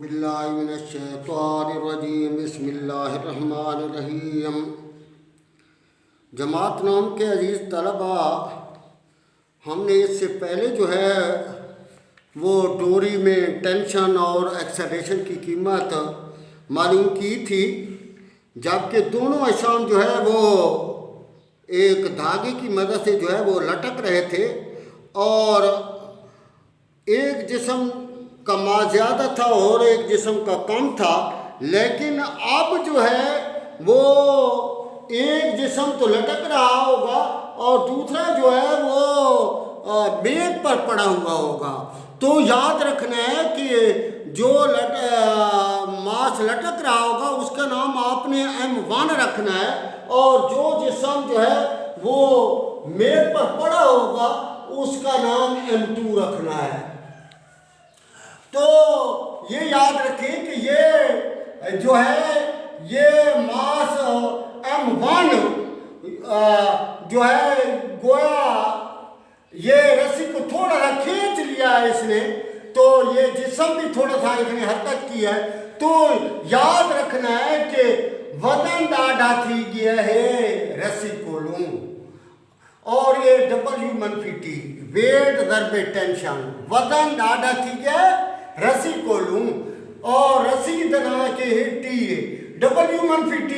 बिल्लाहिमिनश्शैतानिर्रजीम बिस्मिल्लाहिर्रहमानिर्रहीम। जमात नाम के अजीज़ तलबा, हमने इससे पहले जो है वो डोरी में टेंशन और एक्सेलरेशन की कीमत मालूम की थी, जबकि दोनों अशाम जो है वो एक धागे की मदद से जो है वो लटक रहे थे और एक जिस्म का मास ज़्यादा था और एक जिस्म का कम था। लेकिन अब जो है वो एक जिस्म तो लटक रहा होगा और दूसरा जो है वो मेज पर पड़ा हुआ होगा। तो याद रखना है कि जो मास लटक रहा होगा उसका नाम आपने M1 रखना है और जो जिस्म जो है वो मेज पर पड़ा होगा उसका नाम M2 रखना है। तो ये याद रखें कि ये जो है ये मास M1 जो है गोया ये रस्सी को थोड़ा सा खींच लिया है इसने, तो ये जिस्म भी थोड़ा सा इसने हरकत की है। तो याद रखना है कि वजन डाढ़ा थी गया है रस्सी को लूं और ये W-T वेट दरबे टेंशन वजन डाढ़ा थी गया रस्सी को लूं और रस्सी दना के टी W-T।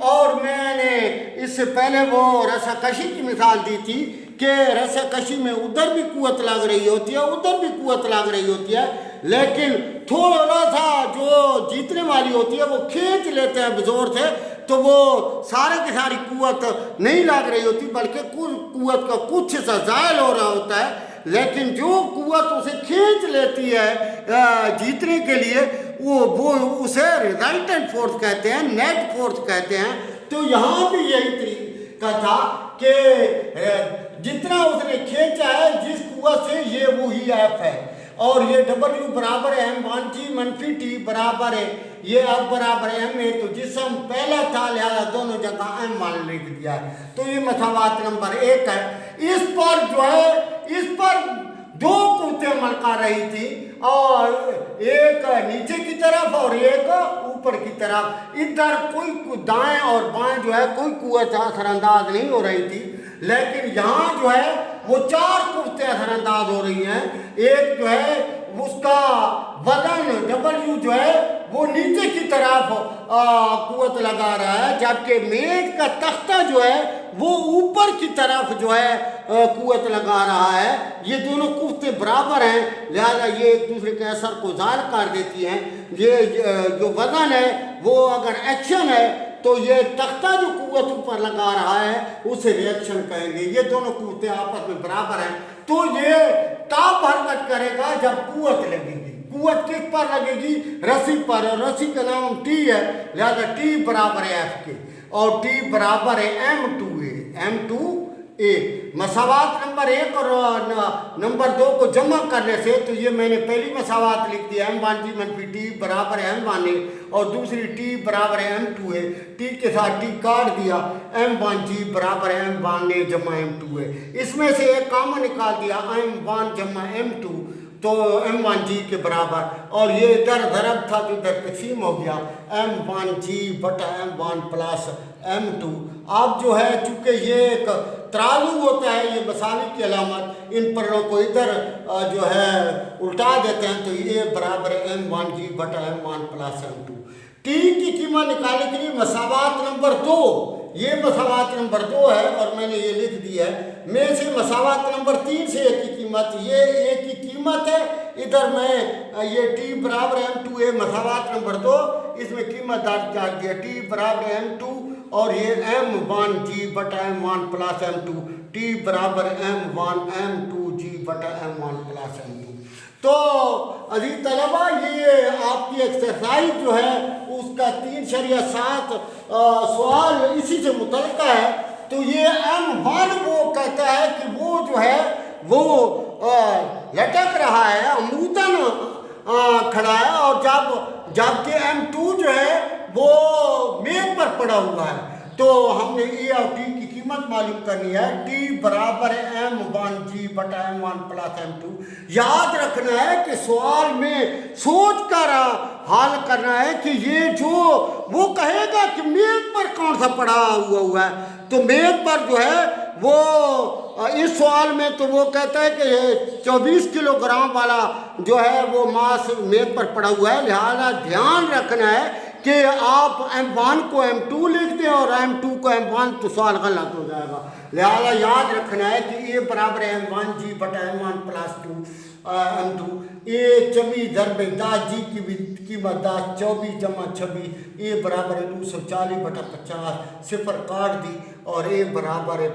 और मैंने इससे पहले वो रस्साकशी की मिसाल दी थी कि रस्साकशी में उधर भी कुव्वत लग रही होती है उधर भी कुव्वत लग रही होती है, लेकिन थोड़ा सा जो जीतने वाली होती है वो खींच लेते हैं जोर से, तो वो सारे की सारी कुव्वत नहीं लग रही होती बल्कि कुव्वत का कुछ सा ज़ायल हो रहा होता है। लेकिन जो कुव्वत उसे खींच लेती है जीतने के लिए वो उसे रिजल्टेंट फोर्स कहते हैं, नेट फोर्स कहते हैं। तो यहाँ भी यही तरीका था कि जितना उसने खींचा है जिस कुव्वत से ये वही F है और ये W बराबर है M1G-T बराबर है ये F बराबर है M है। तो जिस्म पहला था लिहाजा दोनों जगह M1 लिख दिया है। तो ये मसावात नंबर 1 है। इस पर जो है इस पर दो कुव्वतें अमल कर रही थी और एक नीचे की तरफ और एक ऊपर की तरफ। इधर कोई दाएं और बाएं जो है कोई कुव्वत असरअंदाज नहीं हो रही थी, लेकिन यहाँ जो है वो 4 कुव्वतें असरअंदाज हो रही हैं। एक जो है उसका वजन W जो है वो नीचे की तरफ कुव्वत लगा रहा है, जबकि मेज का तख्ता जो है वो ऊपर की तरफ जो है कुव्वत लगा रहा है। ये दोनों कुव्वतें बराबर हैं, लिहाजा ये एक दूसरे के असर को ज़ाहिर कर देती हैं। ये जो वजन है वो अगर एक्शन है तो ये तख्ता जो कुव्वत ऊपर लगा रहा है उसे रिएक्शन कहेंगे। ये दोनों कुव्वतें आपस में बराबर हैं। तो ये तब हरकत करेगा जब कुव्वत लगेगी। कुव्वत किस पर लगेगी? रस्सी पर, और रस्सी का नाम T है, लिहाजा T बराबर है F के और T बराबर है M2A। मसावात नंबर 1 और नंबर 2 को जमा करने से तो ये मैंने पहली मसावात लिख दी M1G-T बराबर है M1 और दूसरी T बराबर है M2A। T के साथ T काट दिया, M1G बराबर है M1 जमा M2A। इसमें से एक कॉमन निकाल दिया M1 जमा M2 तो M1G के बराबर, और ये इधर ज़रब था तो इधर तकसीम हो गया M1G बटा M1 प्लस M2। अब जो है चूँकि ये एक तराजू होता है, ये मसावी की अलामत, इन परों को इधर जो है उल्टा देते हैं तो ये बराबर है M1G बटा M1 प्लस M2। T की कीमत निकालने के लिए मसावात नंबर 2, ये मसावात नंबर 2 है और मैंने ये लिख दिया है। में से मसावात नंबर 3 से एक की कीमत, ये एक की कीमत है, इधर मैं ये T बराबर M2A मसावात नंबर 2, इसमें कीमत दर्ज कर दिया T बराबर M2 और ये M1G बटा M1 प्लस M2। T बराबर M1 M2G बटा M1 प्लस M2। तो अजीज तलबा, ये आपकी एक्सरसाइज जो है उसका 3/7 सवाल इसी से मुतल्लिका है। तो ये M1 वो कहता है कि वो जो है वो लटक रहा है, अमूतन खड़ा है, और जबकि M2 जो है वो मेज पर पड़ा हुआ है। तो हमने ए और टी की कीमत मालूम करनी है। टी बराबर है M1G बटा M1 प्लस M2। याद रखना है कि सवाल में सोच कर हल करना है कि ये जो वो कहेगा कि मेज पर कौन सा पड़ा हुआ है, तो मेज पर जो है वो इस सवाल में तो वो कहता है कि 24 किलोग्राम वाला जो है वो मास मेज पर पड़ा हुआ है। लिहाजा ध्यान रखना है कि आप M1 को M2 लिख दें और M2 को M1, तो सवाल गलत हो जाएगा। लिहाजा याद रखना है कि ए बराबर है M1 जी बटा M1 प्लस 2 M2। ए 24 × 10 जी की कीमत 10, 24 जमा 26, ए बराबर है 240 बटा 50, सिफर काट दी, और ए बराबर है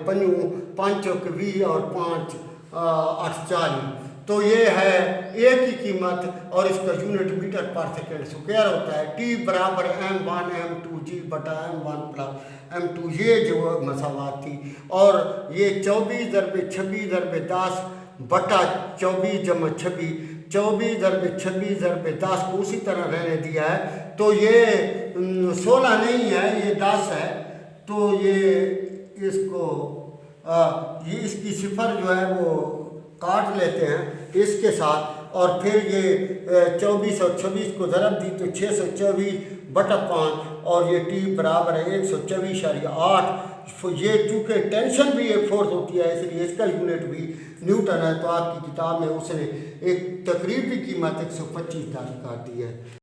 5 के 20 और 5 8 40। तो ये है ए की कीमत और इसका यूनिट मीटर पर सेकेंड स्क्वायर होता है। टी बराबर M1 M2 जी बटा M1 प्लस M2, ये जो मसावात थी। और ये 24 × 26 × 10 बटा 24 जमा 26, 24 × 26 × 10 को उसी तरह रहने दिया है। तो ये 16 नहीं है, ये 10 है। तो ये इसको ये इसकी सिफर जो है वो काट लेते हैं इसके साथ, और फिर ये 24 और 26 को ज़रब दी तो 624 बटा 5, और ये टी बराबर है 124.8। ये चूँकि टेंशन भी एक फोर्स होती है इसलिए इसका यूनिट भी न्यूटन है। तो आपकी किताब में उसने एक तकरीबी कीमत 125 तारीख काट दी है।